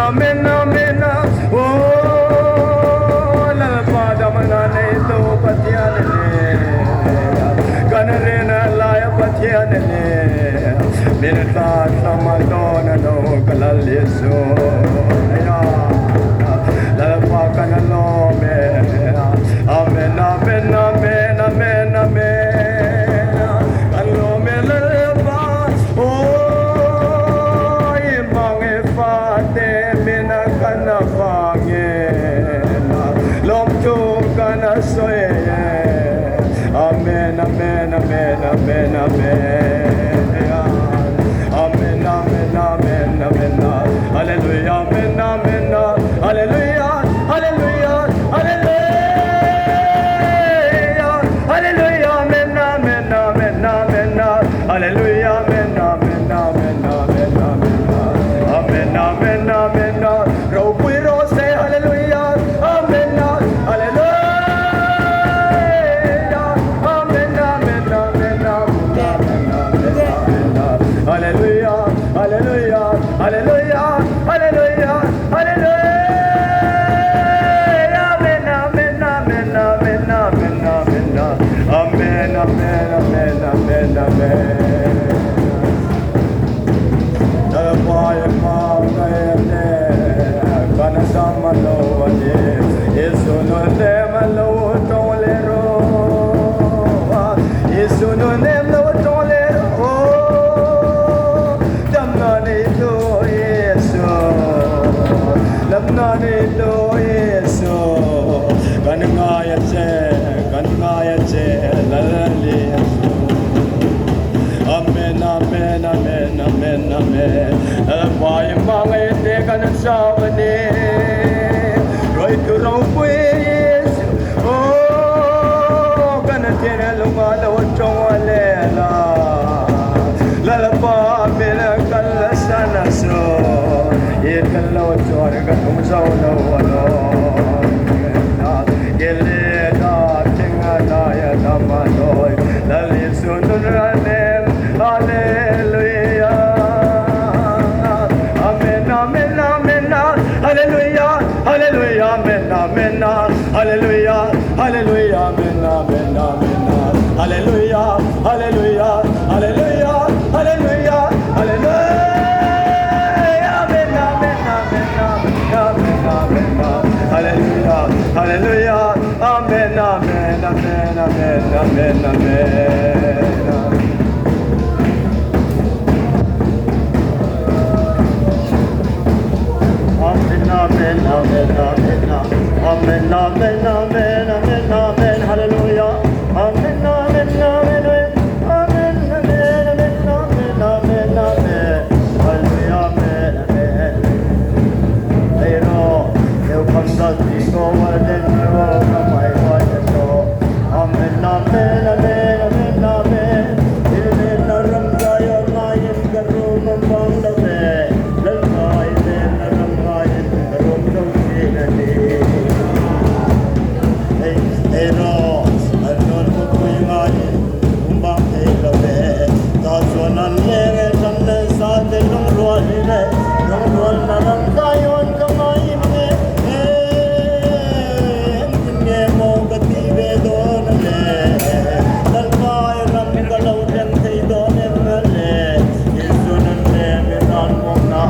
amen, amen. Oh, la pada manane to patianene. Kanarena laya patianene. Minta samadona no kalaliso. Ya, la pakana no me. Amen, amen, amen, amen, amen. Allo me la pa. Oh, imange fate mina kana fange. Lom tu kana soye. Amen, amen, amen, amen, amen. Amen, amen, amen, amen. Hallelujah, amen, amen. Hallelujah, hallelujah, hallelujah. Hallelujah, amen, amen, amen, amen. Hallelujah, amen, amen, amen, amen, amen. Amen, amen, amen. Ropi rose, hallelujah, amen, hallelujah. Amen, amen, amen, amen, amen, amen. Hallelujah, hallelujah, hallelujah, hallelujah, hallelujah. Amen, amen, amen, amen, amen, amen. Amen, amen, amen, amen, amen. Dalapaya maungayane, kanasama lowane, Yesu no nema lo tolero, Yesu no nema lo tolero, damnani lo Yesu, damnani lo Yesu, kanangaya che, lalali Yesu. Amen, amen, amen, amen, amen. Why mang ay tekan at sawani? Roy turong pues. Oh, kanatin lumalaw chong walela. Lalapa bilang kalasan aso. Ikalaw chong katong sauna walo. Gilida tinganaya namanoy. Lalisunod ranem. Hallelujah. Amen, amen, amen. Hallelujah. Hallelujah. Amen, amen. Hallelujah. Hallelujah. Amen, amen, amen. Hallelujah. Hallelujah. Hallelujah. Hallelujah. Hallelujah. Amen, amen, amen, amen, amen, amen. Hallelujah. Hallelujah. Amen, amen, amen, amen, amen, amen. Amen, amen, amen, amen, amen, amen, amen, amen, amen, hallelujah. Amen, amen, amen, amen, amen, amen, amen, amen, amen, hallelujah, amen, amen. Ayro, eu kamsati ko waden ko kamay wadeso. Amen, amen, amen, amen, amen. Ilmin naram tayo ngayon karunong bang dabe. Lalay din naram ngayon karunong sinali. Ayro, anon ko kuy ngayon umbang ilabe. Tasuanan lenge sanne sa delong rualire. Nung rual naram tayo kamay me. Tinge mo katibe doon ale. Lalay ram galaw den tay doon emale. Isunan le minan mo na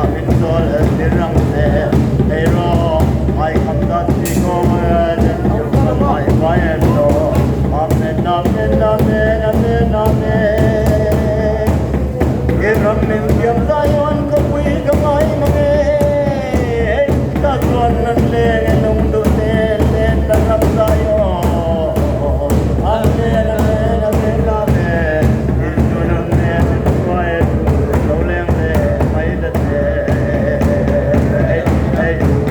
insol dirang le. Ayro, ay kamdati ko den yung kamay bayan do. Amen, amen, amen, amen, amen. Iram min kiyam tayon kapuy kamay mange. Tatuan nan le nung doon taram tayo. Amen, amen, amen, amen. Isunan le minway loleng le may date.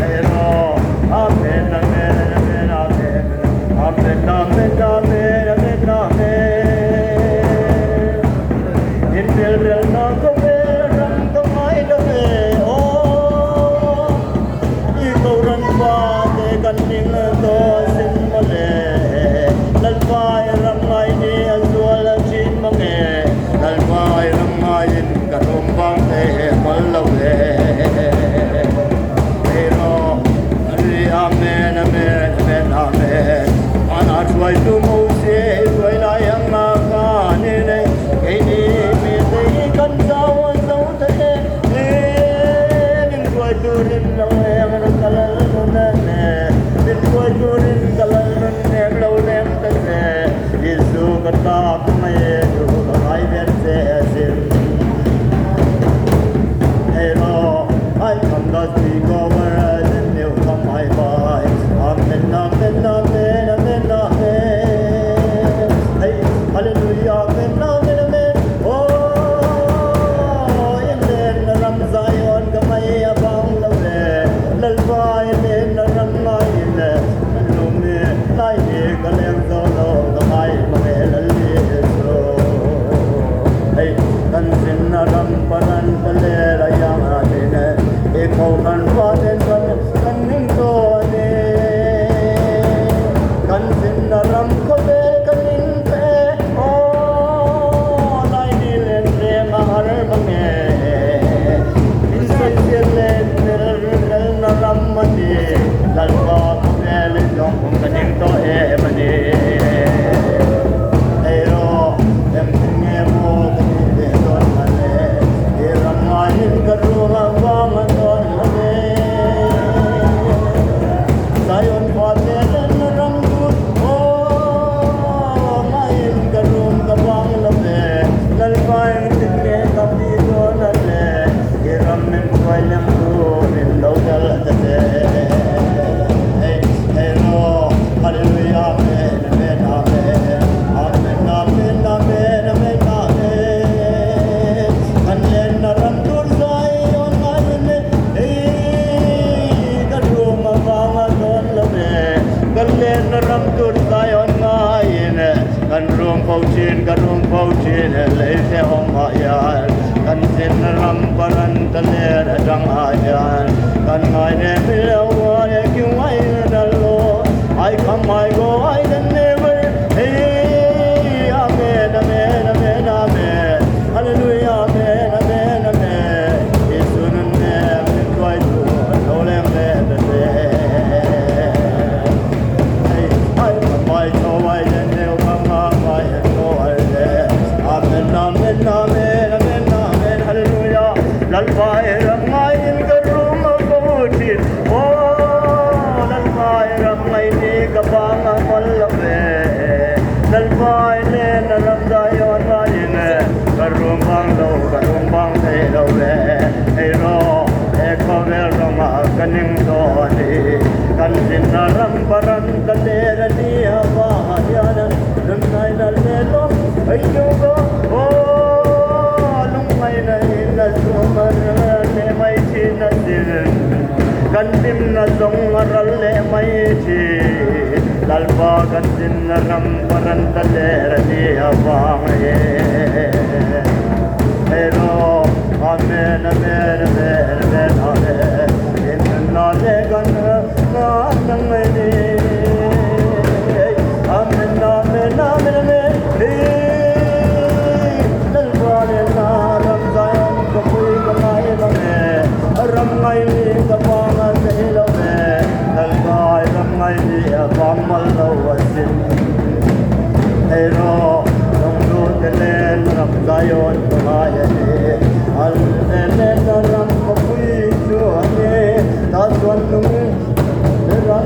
Ayro, amen, amen, amen, amen. Amen, amen, amen, amen, amen. Intel na kabe, ram kamay dabe. Oh, ikaw ran ba te kaning to sin male. Lalpay ramay ni azwal chin mange. Lalpay ramay karumbang te malawe.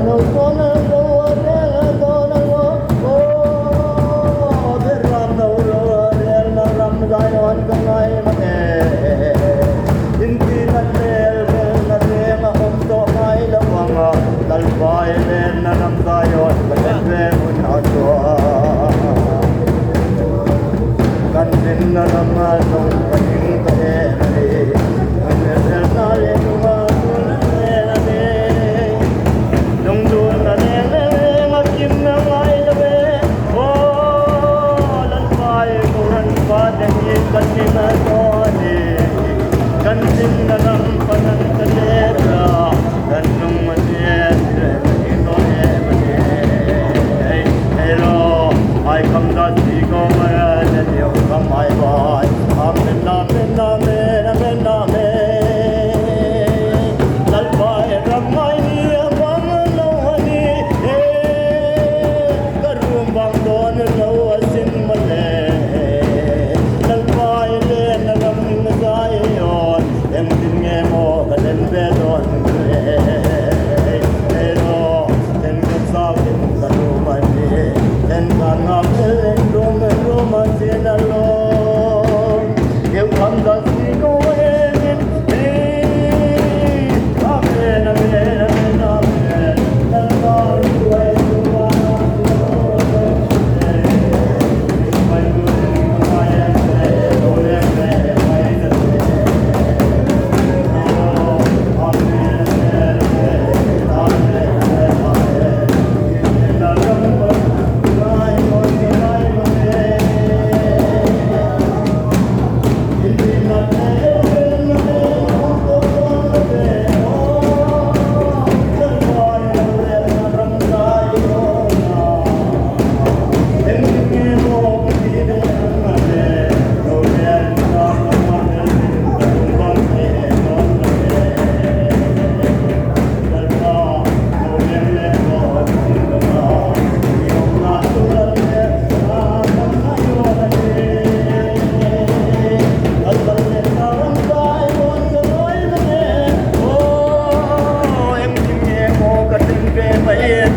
That's one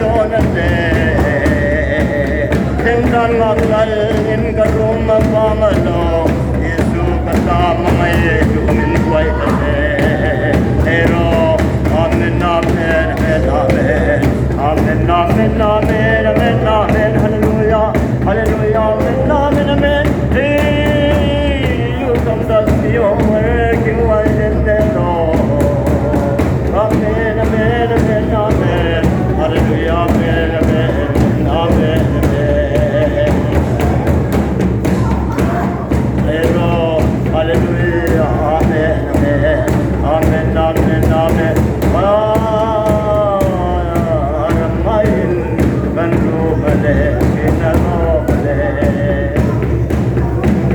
donate Tengkan makal in karuma pangalo Yesu kasama may dumin kway kase Pero amen amen amen amen Amen amen amen amen amen Hallelujah hallelujah amen amen amen Hey you come to see your work you are in the Lord Amen amen amen amen Hallelujah amen amen amen amen Hallelujah, amen, amen, amen, amen, amen. Aramayin kanru male, kinano male.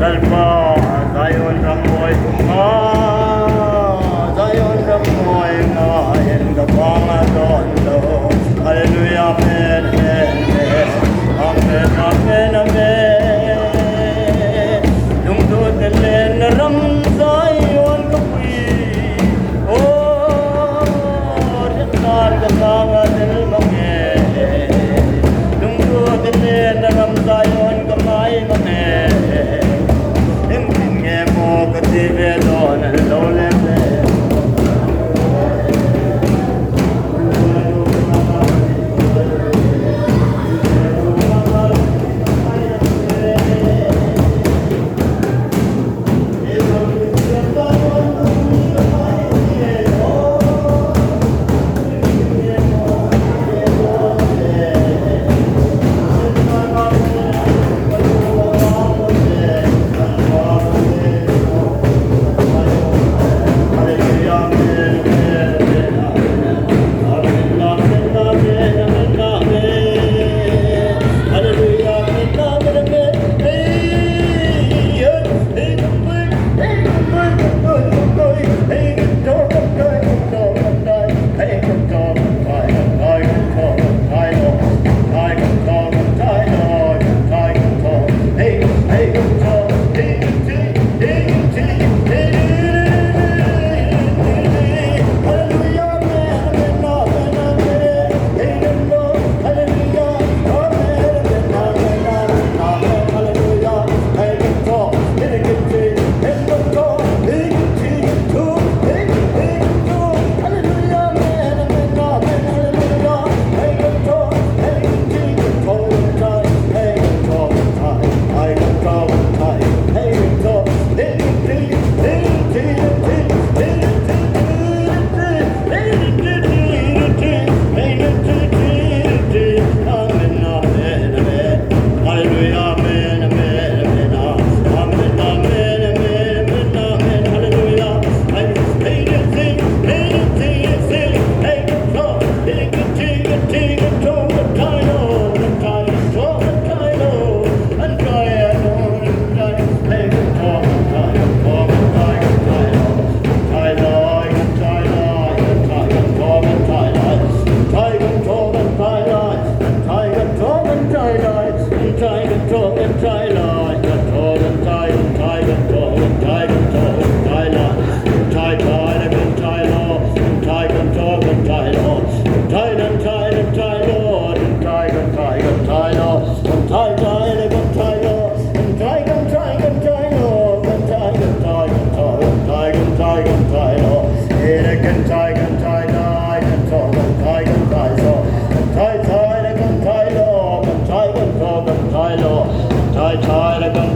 Lalpa Zion ramoy, Zion ramoy, ngayon kapangadon lo. Hallelujah, amen, amen, amen, amen, amen. Lungdod na lenaram Zion kapwi Rital kapangadon mange Lungdod na lenaram Zion kamay mange Ingin mo katibe doon ang lolete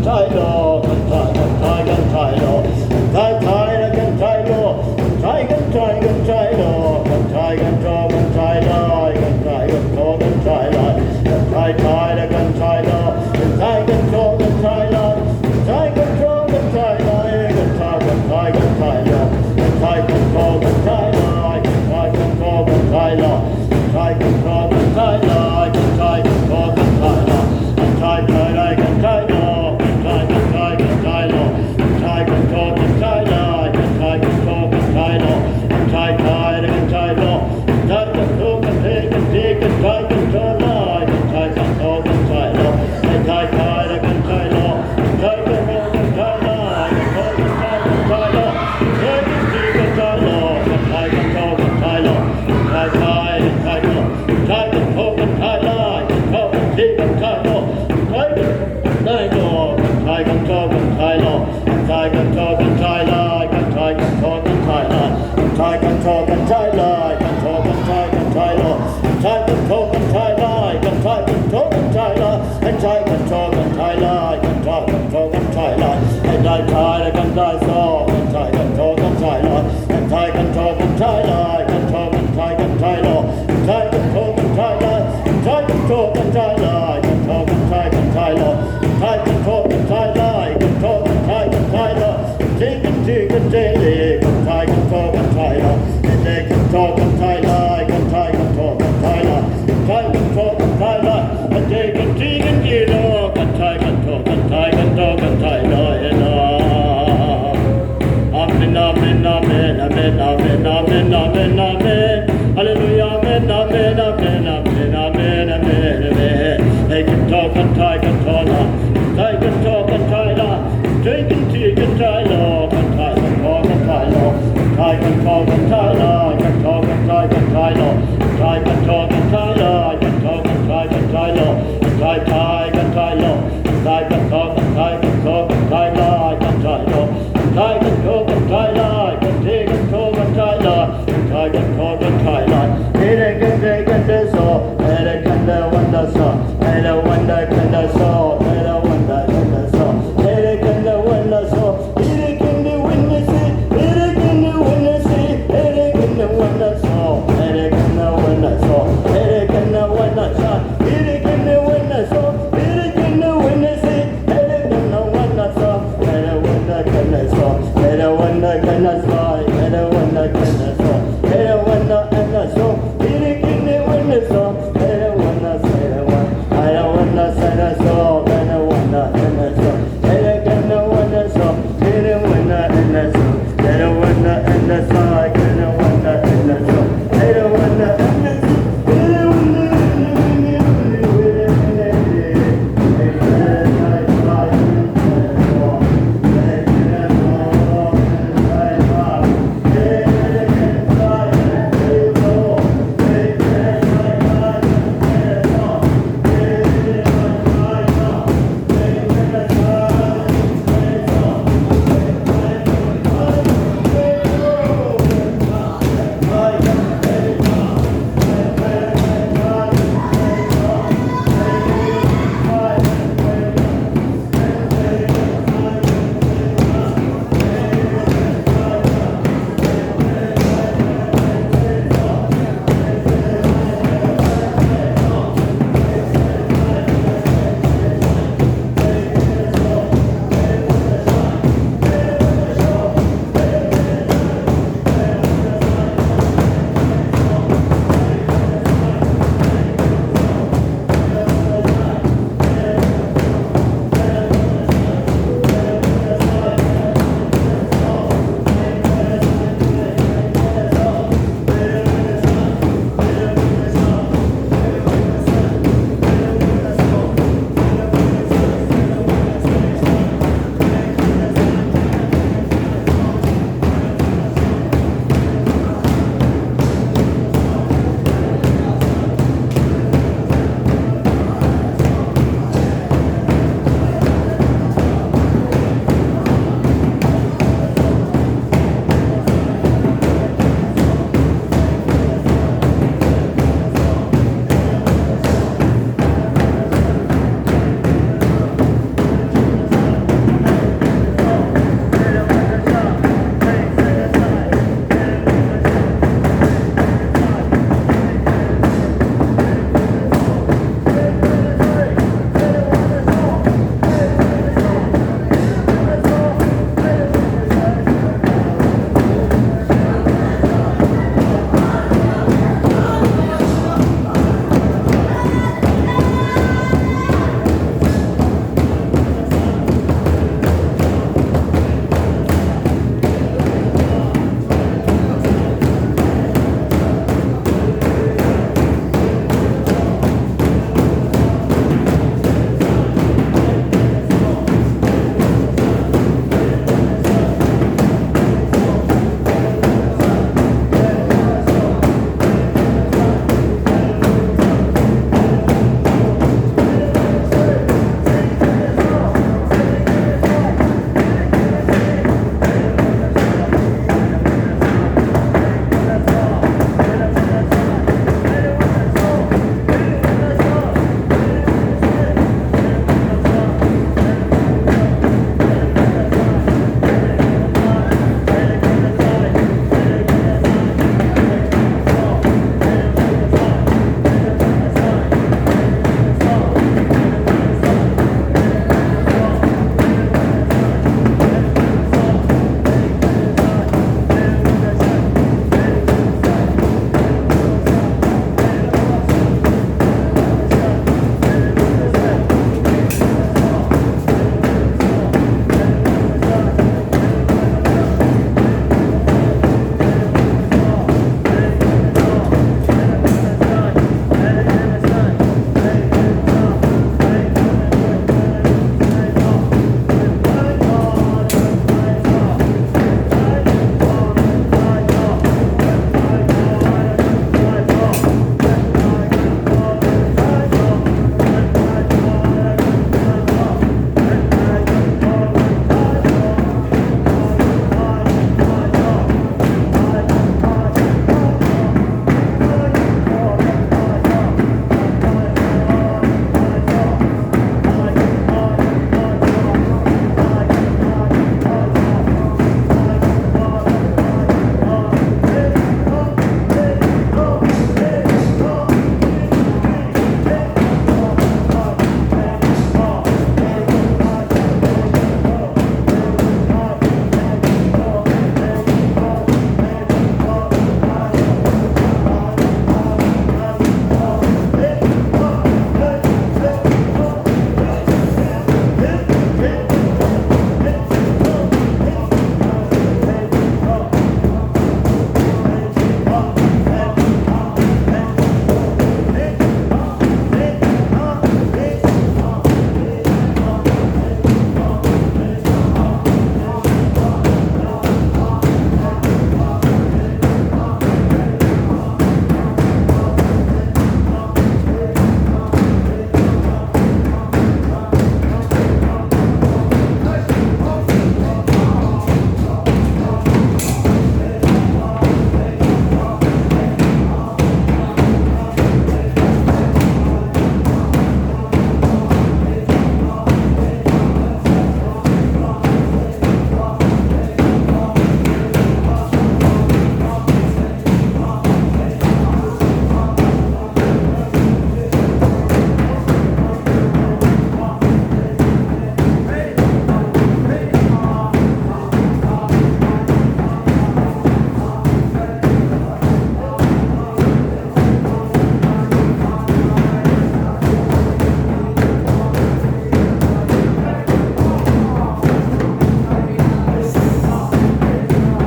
Tiger, ายบัญชร